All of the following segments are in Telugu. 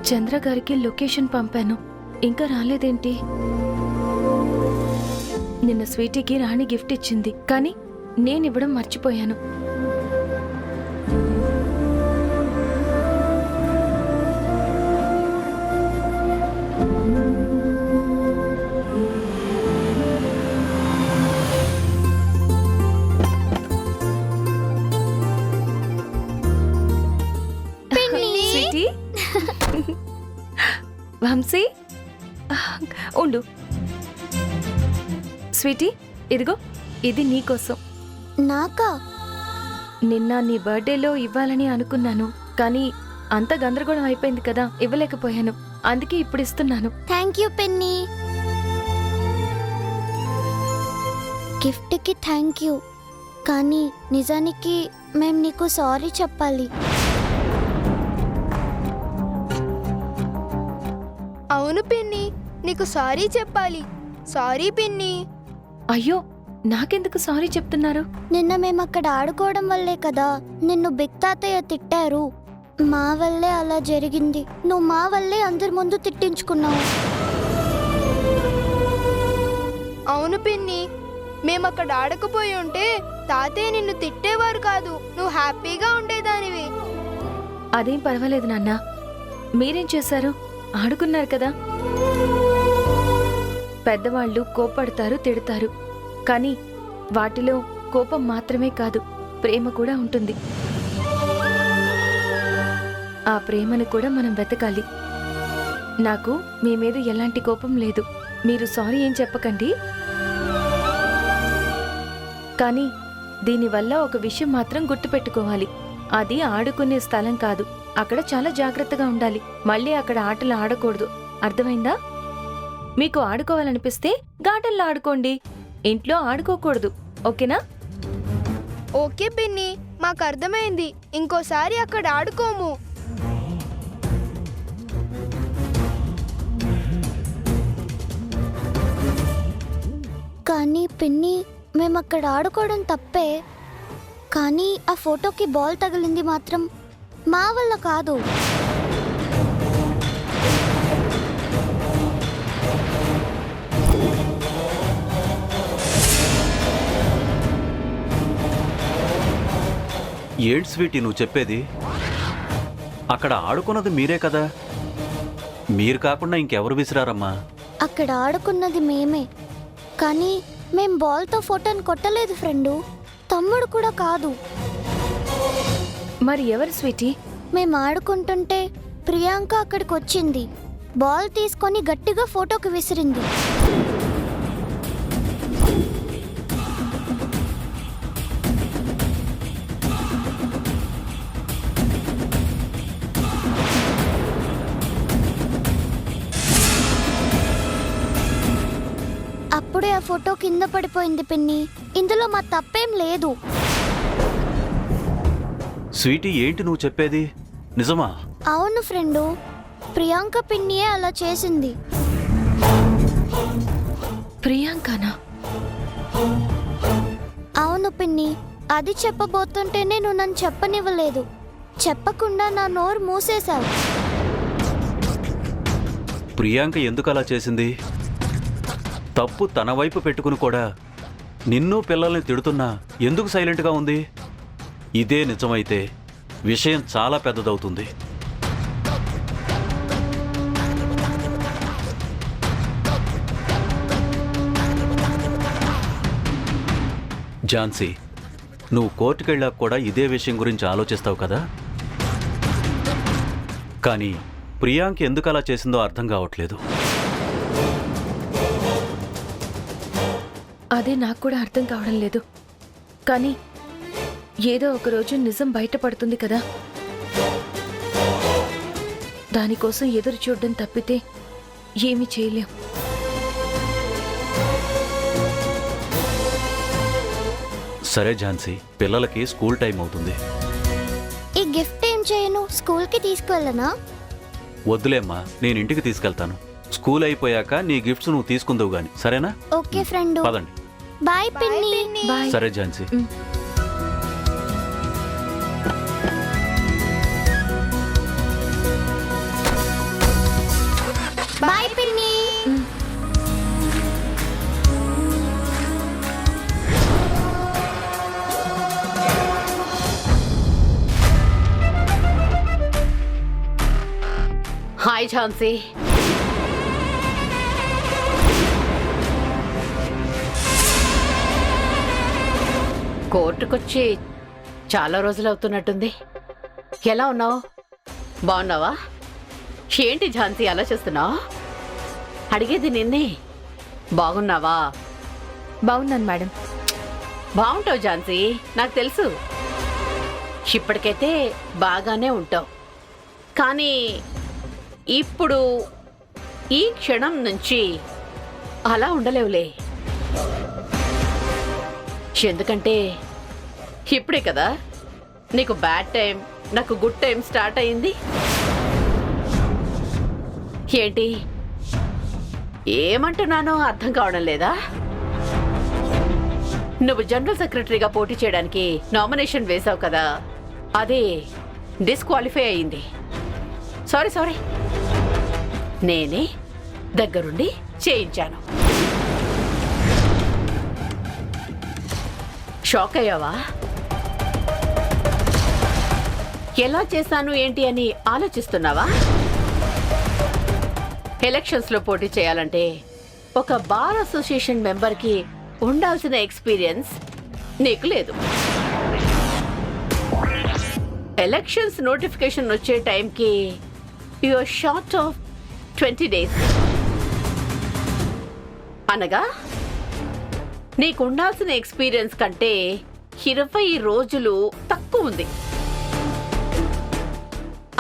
చంద్ర గారికి లొకేషన్ పంపాను, ఇంకా రాలేదేంటి? నిన్న స్వీటీకి రాణి గిఫ్ట్ ఇచ్చింది, కానీ నేనివ్వడం మర్చిపోయాను. స్వీటీ, వంశీ, ఉండు. స్వీటీ, ఇదిగో, ఇది నీకోసం. నాకా? నిన్న నీ బర్త్డేలో ఇవ్వాలని అనుకున్నాను, కానీ అంత గందరగోళం అయిపోయింది కదా, ఇవ్వలేకపోయాను. అందుకే ఇప్పుడు ఇస్తున్నాను. థ్యాంక్ యూ పిన్ని. గిఫ్ట్కి థ్యాంక్ యూ, కానీ నిజానికి మేము నీకు సారీ చెప్పాలి. అవును పిన్ని, నీకు సారీ చెప్పాలి. సారీ పిన్ని. అయ్యో, నాకెందుకు సారీ చెప్తున్నారు? నిన్న మేము అక్కడ ఆడుకోవడం వల్లే కదా నిన్ను బిగ్ తాతయ్య తిట్టారు. మా వల్లే అలా జరిగింది. నువ్వు మా వల్లే అందరి ముందు తిట్టించుకున్నావు. అవును పిన్ని, మేము అక్కడ ఆడకపోయి ఉంటే తాతయ్య నిన్ను తిట్టేవారు కాదు. నువ్వు హ్యాపీగా ఉండేదానివి. అదేం పర్వాలేదు నాన్న. మీరేం చేశారు? ఆడుకున్నారు కదా. పెద్దవాళ్ళు కోపడతారు, తిడతారు, కానీ వాటిలో కోపం మాత్రమే కాదు, ప్రేమ కూడా ఉంటుంది. ఆ ప్రేమను కూడా మనం వెతకాలి. నాకు మీ మీద ఎలాంటి కోపం లేదు. మీరు సారీ ఏం చెప్పకండి. కానీ దీనివల్ల ఒక విషయం మాత్రం గుర్తుపెట్టుకోవాలి. అది ఆడుకునే స్థలం కాదు. అక్కడ చాలా జాగ్రత్తగా ఉండాలి. మళ్ళీ అక్కడ ఆటలు ఆడకూడదు. అర్థమైందా? మీకు ఆడుకోవాలనిపిస్తే గార్డెన్లో ఆడుకోండి, ఇంట్లో ఆడుకోకూడదు. ఓకేనా? ఓకే పిన్ని, మాకు అర్థమైంది. ఇంకోసారి అక్కడ ఆడుకోము. కానీ పిన్ని, మేము అక్కడ ఆడుకోవడం తప్పే, కానీ ఆ ఫోటోకి బాల్ తగిలింది మాత్రం మా వల్ల కాదు. ఏంటి స్వీటీ నువ్వు చెప్పేది? అక్కడ ఆడుకున్నది మీరే కదా, మీరు కాకుండా ఇంకెవరు విసిరారమ్మా? అక్కడ ఆడుకున్నది మేమే, కానీ మేం బాల్తో ఫోటోని కొట్టలేదు ఫ్రెండు. తమ్ముడు కూడా కాదు. మరి ఎవరు స్వీటీ? మేం ఆడుకుంటుంటే ప్రియాంక అక్కడికి వచ్చింది. బాల్ తీసుకొని గట్టిగా ఫోటోకి విసిరింది. అప్పుడే ఆ ఫోటో కింద పడిపోయింది పిన్ని. ఇందులో మా తప్పేం లేదు. స్వీటీ, ఏంటి నువ్వు చెప్పేది? నిజమా? అవును ఫ్రెండు, ప్రియాంక పిన్నియే అలా చేసింది. ప్రియాంకనా? అవును పిన్ని, అది చెప్పబోతుంటేనే నువ్వు నన్ను చెప్పనివ్వలేదు. చెప్పకుండా నా నోరు మూసేశావు. ప్రియాంక ఎందుకు అలా చేసింది? తప్పు తన వైపు పెట్టుకుని కూడా నిన్ను పిల్లల్ని తిడుతున్నా ఎందుకు సైలెంట్గా ఉంది? ఇదే నిజమైతే విషయం చాలా పెద్దదవుతుంది. ఝాన్సీ, నువ్వు కోర్టుకెళ్ళాక కూడా ఇదే విషయం గురించి ఆలోచిస్తావు కదా. కానీ ప్రియాంక ఎందుకు అలా చేసిందో అర్థం కావట్లేదు. అదే నాకు కూడా అర్థం కావడం లేదు. కానీ ఏదో ఒకరోజు నిజం బయటపడుతుంది కదా. దానికోసం ఎదురు చూడడం తప్పితే ఏమీ చేయలేం. సరే ఝాన్సీ, పిల్లలకి స్కూల్ టైం అవుతుంది. ఈ గిఫ్ట్ ఏం చేయను? స్కూల్కి తీసుకువెళ్ళనా? వద్దులేమ్మా, నేను ఇంటికి తీసుకెళ్తాను. స్కూల్ అయిపోయాక నీ గిఫ్ట్స్ నువ్వు తీసుకుందువు గాని, సరేనా? Okay friend. పదండి. బాయ్ పిన్ని. బాయ్. సరే ఝాన్సీ. బాయ్ పిన్ని. హాయ్ ఝాన్సీ. కోర్టుకొచ్చి చాలా రోజులు అవుతున్నట్టుంది. ఎలా ఉన్నావు? బాగున్నావా? ఏంటి ఝాన్సీ అలా చేస్తున్నావు? అడిగేది నిన్నే. బాగున్నావా? బాగున్నాను మేడం. బాగుంటావు ఝాన్సీ, నాకు తెలుసు. ఇప్పటికైతే బాగానే ఉంటావు. కానీ ఇప్పుడు ఈ క్షణం నుంచి అలా ఉండలేవులే. ఎందుకంటే ఇప్పుడే కదా నీకు బ్యాడ్ టైం, నాకు గుడ్ టైం స్టార్ట్ అయింది. ఏంటి ఏమంటున్నానో అర్థం కావడం లేదా? నువ్వు జనరల్ సెక్రటరీగా పోటీ చేయడానికి నామినేషన్ వేశావు కదా, అది డిస్క్వాలిఫై అయింది. సారీ, నేనే దగ్గరుండి చేయించాను. షాక్ అయ్యావా? ఎలా చేశాను ఏంటి అని ఆలోచిస్తున్నావా? ఎలక్షన్స్ లో పోటీ చేయాలంటే ఒక బార్ అసోసియేషన్ మెంబర్కి ఉండాల్సిన ఎక్స్పీరియన్స్ నీకు లేదు. ఎలక్షన్స్ నోటిఫికేషన్ వచ్చే టైంకి you are short of 20 days. అనగా నీకు ఉండాల్సిన ఎక్స్పీరియన్స్ కంటే 20 రోజులు తక్కువ ఉంది.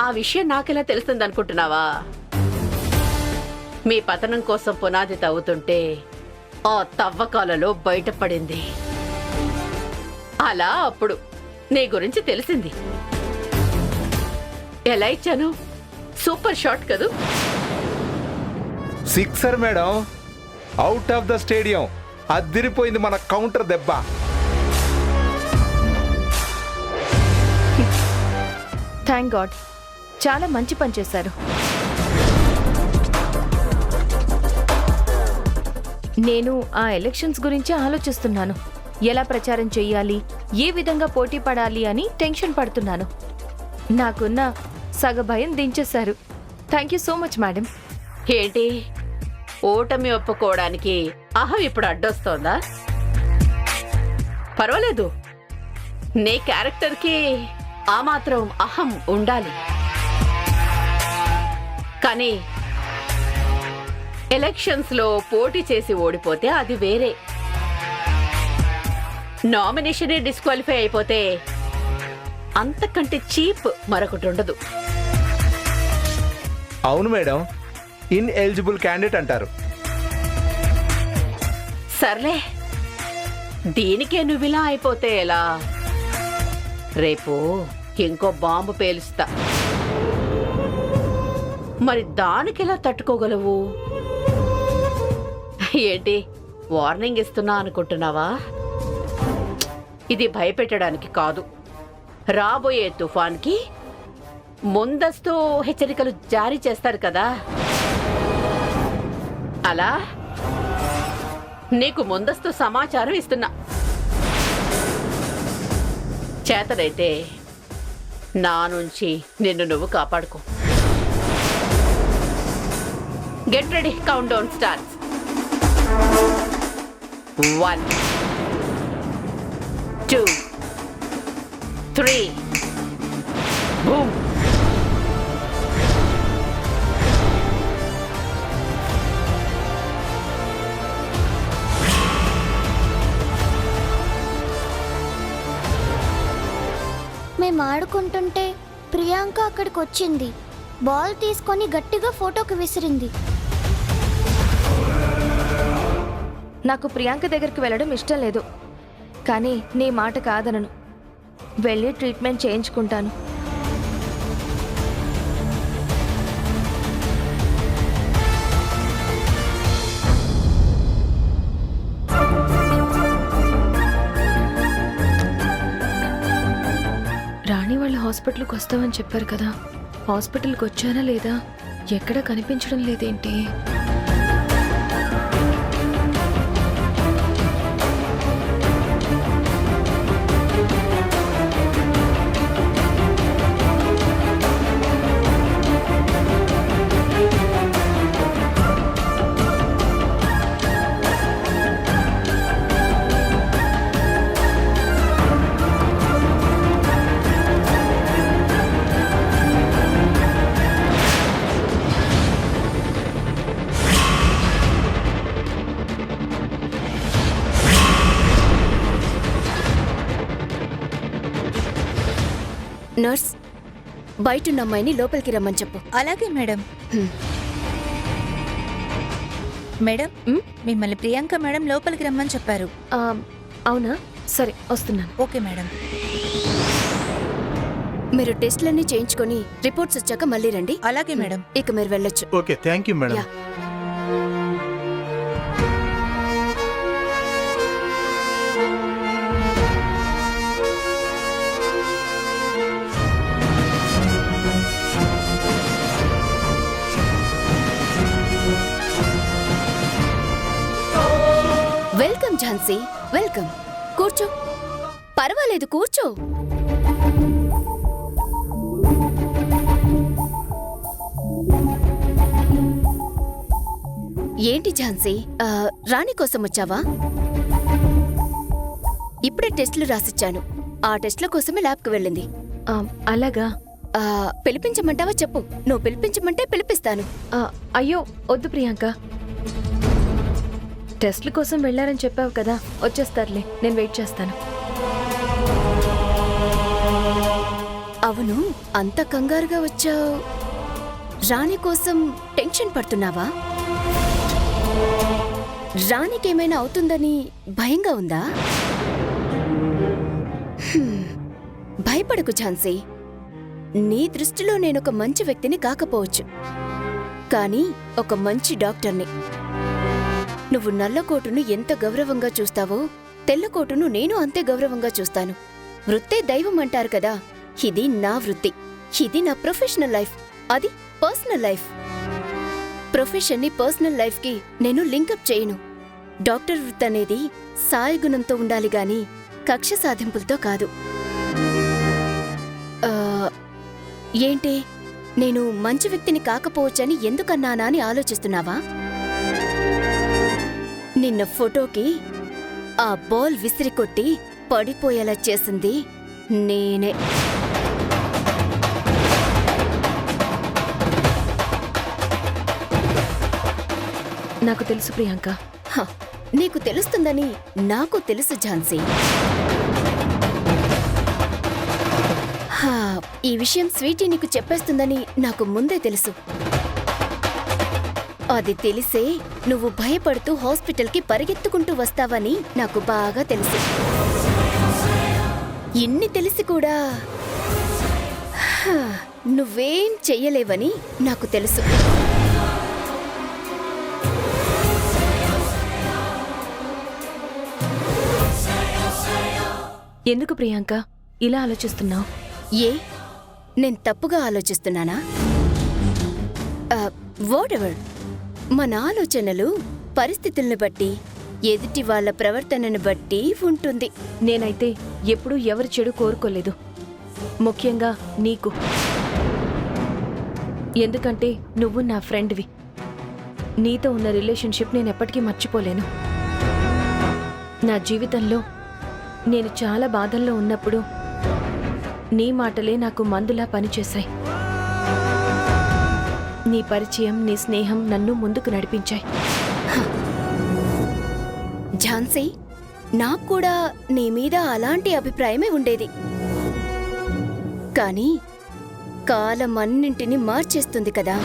ఆ విషయం నాకెలా తెలుస్తుంది అనుకుంటున్నావా? మీ పతనం కోసం పునాది తవ్వుతుంటే ఆ తవ్వకాలలో బయటపడింది. అలా అప్పుడు నీ గురించి తెలిసింది. ఎలా ఇచ్చాను? సూపర్ షాట్ కదూ? Sixer madam, out of the stadium. అదిరిపోయింది మన కౌంటర్ దెబ్బ. థ్యాంక్ గాడ్, చాలా మంచి పని చేశారు. నేను ఆ ఎలక్షన్స్ గురించి ఆలోచిస్తున్నాను. ఎలా ప్రచారం చెయ్యాలి, ఏ విధంగా పోటీ పడాలి అని టెన్షన్ పడుతున్నాను. నాకున్న సగ భయం దించేశారు. Thank you so much madam. ఏంటి ఓటమి ఒప్పుకోవడానికి అహం ఇప్పుడు అడ్డొస్తోందా? పర్వాలేదు, నీ క్యారెక్టర్కి ఆ మాత్రం అహం ఉండాలి. కానీ ఎలక్షన్స్ లో పోటీ చేసి ఓడిపోతే అది వేరే. నామినేషనే డిస్క్వాలిఫై అయిపోతే అంతకంటే చీప్ మరొకటి ఉండదు. అవును మేడం, ఇన్ ఎలిజిబుల్ క్యాండిడేట్ అంటారు. సర్లే, దీనికే నువ్విలా అయిపోతే ఎలా? రేపు ఇంకో బాంబు పేలుస్తా. మరి దానికెలా తట్టుకోగలవు? ఏంటి వార్నింగ్ ఇస్తున్నా అనుకుంటున్నావా? ఇది భయపెట్టడానికి కాదు. రాబోయే తుఫాన్కి ముందస్తు హెచ్చరికలు జారీ చేస్తారు కదా, అలా నీకు ముందస్తు సమాచారం ఇస్తున్నా. చేతనైతే నా నుంచి నిన్ను నువ్వు కాపాడుకో. Get ready, count down starts. 1 2 3 boom. మేము ఆడుకుంటుంటే ప్రియాంక అక్కడికి వచ్చింది. బాల్ తీసుకొని గట్టిగా ఫోటోకి విసిరింది. నాకు ప్రియాంక దగ్గరికి వెళ్ళడం ఇష్టం లేదు, కానీ నీ మాట కాదనను. వెళ్ళి ట్రీట్మెంట్ చేయించుకుంటాను. రాణి వాళ్ళు హాస్పిటల్కి వస్తామని చెప్పారు కదా, హాస్పిటల్కి వచ్చారా లేదా? ఎక్కడా కనిపించడం లేదేంటి? నర్స్, బయటున్న అమ్మాయిని లోపలికి రమ్మని చెప్పు. అలాగే మేడం. హ్మ్. మేడం, మిమ్మల్ని ప్రియాంక మేడం లోపలికి రమ్మని చెప్పారు. ఆ, అవునా? సరే, వస్తున్నాను. Okay madam. మీరు టెస్ట్లన్నీ చేయించుకొని రిపోర్ట్స్ వచ్చాక మళ్ళీ రండి. అలాగే మేడం. ఇక మీరు వెళ్ళొచ్చు. Okay, thank you madam. Yeah. Welcome Jhansi, welcome. కూర్చో, పర్వాలేదు, కూర్చో. ఏంటి ఝాన్సీ, రాణి కోసం వచ్చావా? ఇప్పుడే టెస్టులు రాసిచ్చాను. ఆ టెస్టుల కోసమే ల్యాబ్కి వెళ్ళింది. ఆ, అలాగా? పిలిపించమంటావా చెప్పు. నువ్వు పిలిపించమంటే పిలిపిస్తాను. ఆ, అయ్యో వద్దు ప్రియాంక. టెస్ట్ల కోసం వెళ్ళారని చెప్పావు కదా, వచ్చేస్తారులే, నేను వెయిట్ చేస్తాను. అవును, అంత కంగారుగా వచ్చావు. రాణి కోసం టెన్షన్ పడుతున్నావా? రాణికేమైనా అవుతుందని భయంగా ఉందా? భయపడకు ఝాన్సీ. నీ దృష్టిలో నేనొక మంచి వ్యక్తిని కాకపోవచ్చు, కానీ ఒక మంచి డాక్టర్ని. నువ్వు నల్లకోటును ఎంత గౌరవంగా చూస్తావో తెల్లకోటును నేను అంతే గౌరవంగా చూస్తాను. వృత్తే దైవం అంటారు కదా, ఇది నా వృత్తి. ఇది నా ప్రొఫెషనల్ లైఫ్, అది పర్సనల్ లైఫ్. ప్రొఫెషన్ని పర్సనల్ లైఫ్కి నేను లింకప్ చేయను. డాక్టర్ వృత్తి అనేది సాయగుణంతో ఉండాలి గాని కక్ష సాధింపులతో కాదు. ఏంటి, నేను మంచి వ్యక్తిని కాకపోవచ్చని ఎందుకన్నానా అని ఆలోచిస్తున్నావా? నిన్న ఫోటోకి ఆ బాల్ విసిరికొట్టి పడిపోయేలా చేసింది నేనే. నాకు తెలుసు ప్రియాంక. నీకు తెలుస్తుందని నాకు తెలుసు ఝాన్సీ. ఈ విషయం స్వీటీ నీకు చెప్పేస్తుందని నాకు ముందే తెలుసు. అది తెలిసే నువ్వు భయపడుతూ హాస్పిటల్కి పరిగెత్తుకుంటూ వస్తావని నాకు బాగా తెలుసు. ఇన్ని తెలిసి కూడా నువ్వేం చెయ్యలేవని నాకు తెలుసు. ఎందుకు ప్రియాంక ఇలా ఆలోచిస్తున్నావు? ఏ, నేను తప్పుగా ఆలోచిస్తున్నానా? వాటెవర్, మన ఆలోచనలు పరిస్థితుల్ని బట్టి, ఎదుటి వాళ్ళ ప్రవర్తనను బట్టి ఉంటుంది. నేనైతే ఎప్పుడూ ఎవరి చెడు కోరుకోలేదు, ముఖ్యంగా నీకు. ఎందుకంటే నువ్వు నా ఫ్రెండ్వి. నీతో ఉన్న రిలేషన్షిప్ నేను ఎప్పటికీ మర్చిపోలేను. నా జీవితంలో నేను చాలా బాధల్లో ఉన్నప్పుడు నీ మాటలే నాకు మందులా పనిచేశాయి. నీ పరిచయం, నీ స్నేహం నన్ను ముందుకు నడిపించాయి. ఝాన్సీ, నాకు కూడా నీ మీద అలాంటి అభిప్రాయమే ఉండేది. కానీ కాలం అన్నింటినీ మార్చేస్తుంది కదా.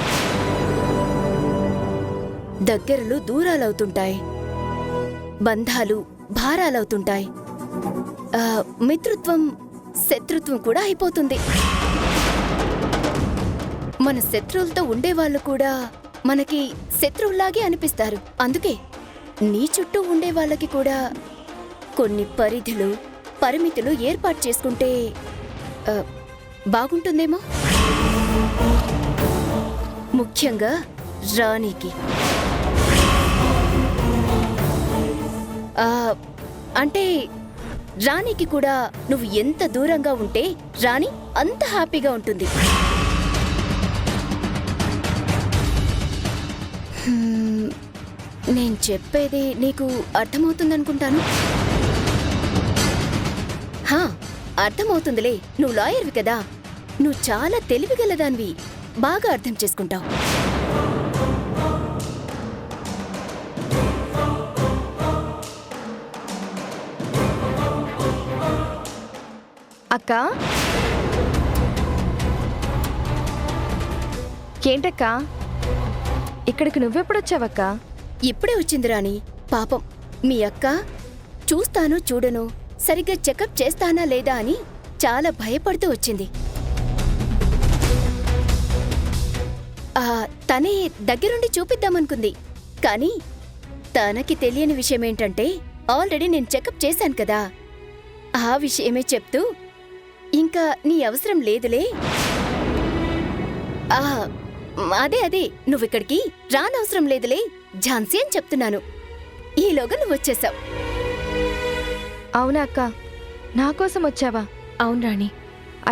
దగ్గరలు దూరాలవుతుంటాయి, బంధాలు భారాలవుతుంటాయి, మిత్రత్వం శత్రుత్వం కూడా అయిపోతుంది. మన శత్రువులతో ఉండేవాళ్ళు కూడా మనకి శత్రువులాగే అనిపిస్తారు. అందుకే నీ చుట్టూ ఉండే వాళ్ళకి కూడా కొన్ని పరిమితులు ఏర్పాటు చేసుకుంటే బాగుంటుందేమో, ముఖ్యంగా రాణికి. అంటే రాణికి కూడా నువ్వు ఎంత దూరంగా ఉంటే రాణి అంత హ్యాపీగా ఉంటుంది. నేను చెప్పేది నీకు అర్థమవుతుందనుకుంటాను. అర్థమవుతుందిలే, నువ్వు లాయర్వి కదా, నువ్వు చాలా తెలివిగలదానివి, బాగా అర్థం చేసుకుంటావు. అక్క, ఏంటక్క ఇక్కడికి నువ్వెప్పుడొచ్చావక్క? ఇప్పుడే వచ్చింది రాణి. పాపం మీ అక్క చూస్తాను చూడను, సరిగ్గా చెకప్ చేస్తానా లేదా అని చాలా భయపడుతూ వచ్చింది. తనే దగ్గరుండి చూపిద్దామనుకుంది, కానీ తనకి తెలియని విషయమేంటంటే ఆల్రెడీ నేను చెకప్ చేశాను కదా, ఆ విషయమే చెప్తూ ఇంకా నీ అవసరం లేదులే. అదే నువ్విక్కడికి రానవసరం లేదులే ఝాన్సీ అని చెప్తున్నాను. ఈలోగా నువ్వొచ్చేసావు. అవునా అక్క, నా కోసం వచ్చావా? అవును రాణి.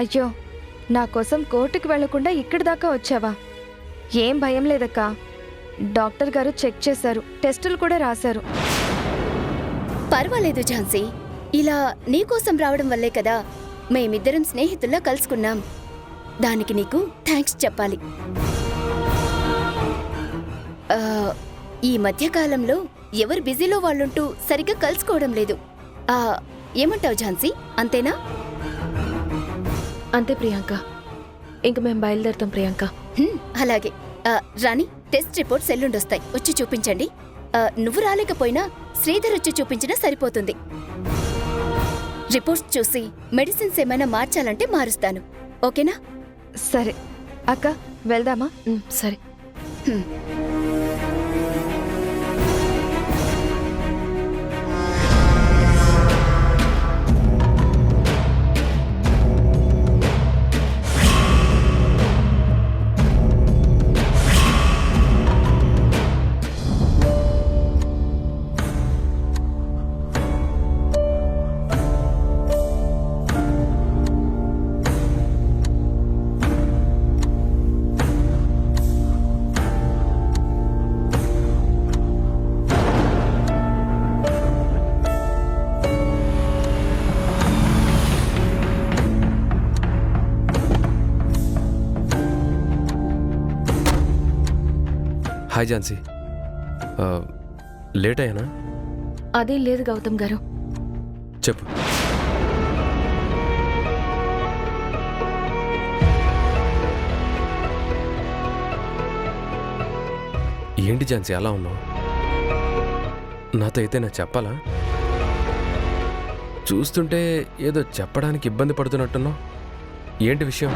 అయ్యో, నా కోసం కోర్టుకి వెళ్లకుండా ఇక్కడి దాకా వచ్చావా? ఏం భయం లేదక్క, డాక్టర్ గారు చెక్ చేశారు, టెస్టులు కూడా రాశారు. పర్వాలేదు ఝాన్సీ, ఇలా నీకోసం రావడం వల్లే కదా మేమిద్దరం స్నేహితుల్లా కలుసుకున్నాం. దానికి నీకు థ్యాంక్స్ చెప్పాలి. ఈ మధ్యకాలంలో ఎవరు బిజీలో వాళ్ళుంటూ సరిగ్గా కలుసుకోవడం లేదు. ఏమంటావు ఝాన్సీ, అంతేనా? అంతే ప్రియాంక, ఇంక మేము బయలుదేరుతాం ప్రియాంక. అలాగే. రాణి, టెస్ట్ రిపోర్ట్స్ ఎల్లుండొస్తాయి, వచ్చి చూపించండి. నువ్వు రాలేకపోయినా శ్రీధర్ వచ్చి చూపించినా సరిపోతుంది. రిపోర్ట్స్ చూసి మెడిసిన్స్ ఏమైనా మార్చాలంటే మారుస్తాను, ఓకేనా? సరే అక్క, వెళ్దామా? సరే. హాయ్ ఝాన్సీ, లేట్ అయ్యానా? అదేం లేదు గౌతమ్ గారు. చెప్పు. ఏంటి ఝాన్సీ అలా ఉన్నావు? నాతో అయితే నాకు చెప్పాలా? చూస్తుంటే ఏదో చెప్పడానికి ఇబ్బంది పడుతున్నట్టున్నావు. ఏంటి విషయం?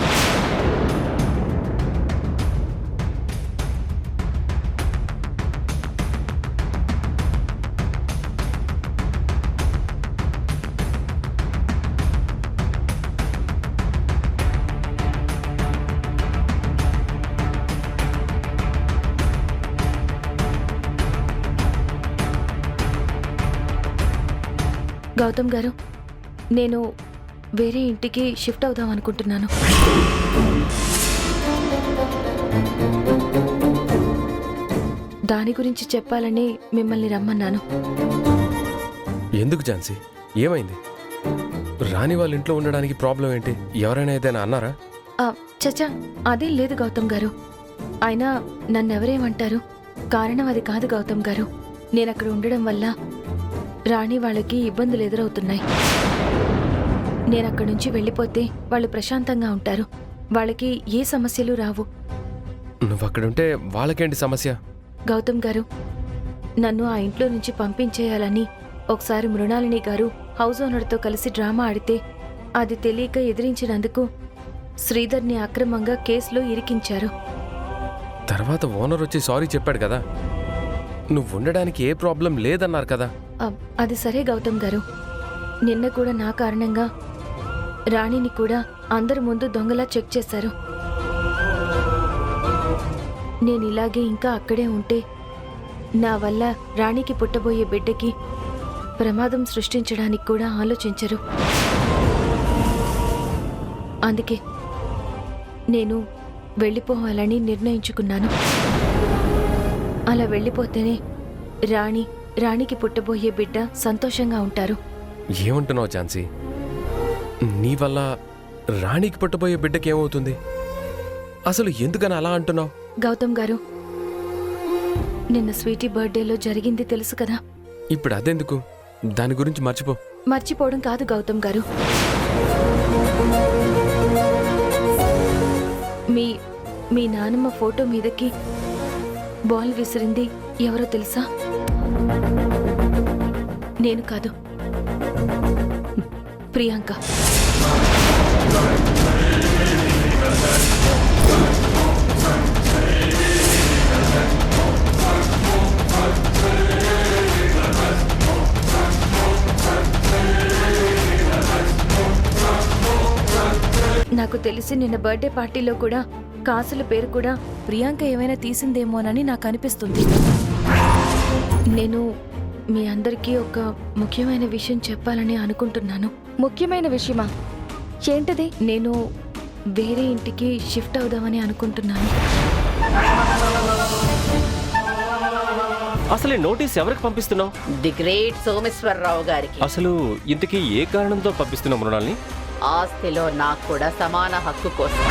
గౌతమ్ గారు, నేను వేరే ఇంటికి షిఫ్ట్ అవుదాం అనుకుంటున్నాను. దాని గురించి చెప్పాలని మిమ్మల్ని రమ్మన్నాను. ఎందుకు ఝాన్సీ, ఏమైంది? రాణి వాళ్ళ ఇంట్లో ఉండడానికి ప్రాబ్లం ఏంటి? ఎవరైనా ఏదైనా అన్నారా? చచ్చా, అదేం లేదు గౌతమ్ గారు. అయినా నన్నెవరేమంటారు? కారణం అది కాదు గౌతమ్ గారు. నేనక్కడ ఉండడం వల్ల రాణి వాళ్ళకి ఇబ్బందులు ఎదురవుతున్నాయి. నేనక్కడి నుంచి వెళ్ళిపోతే వాళ్ళు ప్రశాంతంగా ఉంటారు, వాళ్ళకి ఏ సమస్యలు రావు. నువ్వు అక్కడుంటే వాళ్ళకేంటి సమస్య? గౌతమ్ గారు, నన్ను ఆ ఇంట్లో నుంచి పంపించేయాలని ఒకసారి మృణాలిని గారు హౌస్ ఓనర్తో కలిసి డ్రామా ఆడితే అది తెలియక ఎదిరించినందుకు శ్రీధర్ని అక్రమంగా కేసులో ఇరికించారు. తర్వాత ఓనర్ వచ్చి సారీ చెప్పాడు కదా. నువ్వు ఉండడానికి ఏ ప్రాబ్లం లేదన్నారు కదా. అది సరే గౌతమ్ గారు, నిన్న కూడా నా కారణంగా రాణిని కూడా అందరి ముందు దొంగలా చెక్ చేశారు. నేను ఇలాగే ఇంకా అక్కడే ఉంటే నా వల్ల రాణికి పుట్టబోయే బిడ్డకి ప్రమాదం సృష్టించడానికి కూడా ఆలోచించరు. అందుకే నేను వెళ్ళిపోవాలని నిర్ణయించుకున్నాను. అలా వెళ్ళిపోతేనే రాణికి పుట్టబోయే బిడ్డ సంతోషంగా ఉంటారు. ఏమంటున్నావు ఝాన్సీ? నీ వల్ల రాణికి పుట్టబోయే బిడ్డకి ఏమవుతుంది? అసలు ఎందుకని అలా అంటున్నావు? గౌతమ్ గారు, నిన్న స్వీటీ బర్త్డేలో జరిగింది తెలుసు కదా. ఇప్పుడు అదెందుకు? దాని గురించి మర్చిపో. మర్చిపోవడం కాదు గౌతమ్ గారు, మీ నానమ్మ ఫోటో మీదకి బాల్ విసిరింది ఎవరో తెలుసా? నేను కాదు, ప్రియాంక. నాకు తెలిసి నిన్న బర్త్డే పార్టీలో కూడా కాసుల పేరు కూడా ప్రియాంక ఏమైనా తీసిందేమోనని నాకు అనిపిస్తుంది. నేను మీ అందరికీ ఒక ముఖ్యమైన విషయం చెప్పాలని అనుకుంటున్నాను. ముఖ్యమైన విషయమా? ఏంటది? నేను వేరే ఇంటికి షిఫ్ట్ అవుదామని అనుకుంటున్నాను. అసలు ఈ నోటీస్ ఎవరికి పంపిస్తున్నావు? ది గ్రేట్ సోమేశ్వరరావు గారికి. అసలు ఇంతకీ ఏ కారణంతో పంపిస్తున్నావు మృణాల్ని? ఆస్తిలో నాకు కూడా సమాన హక్కు కోసం.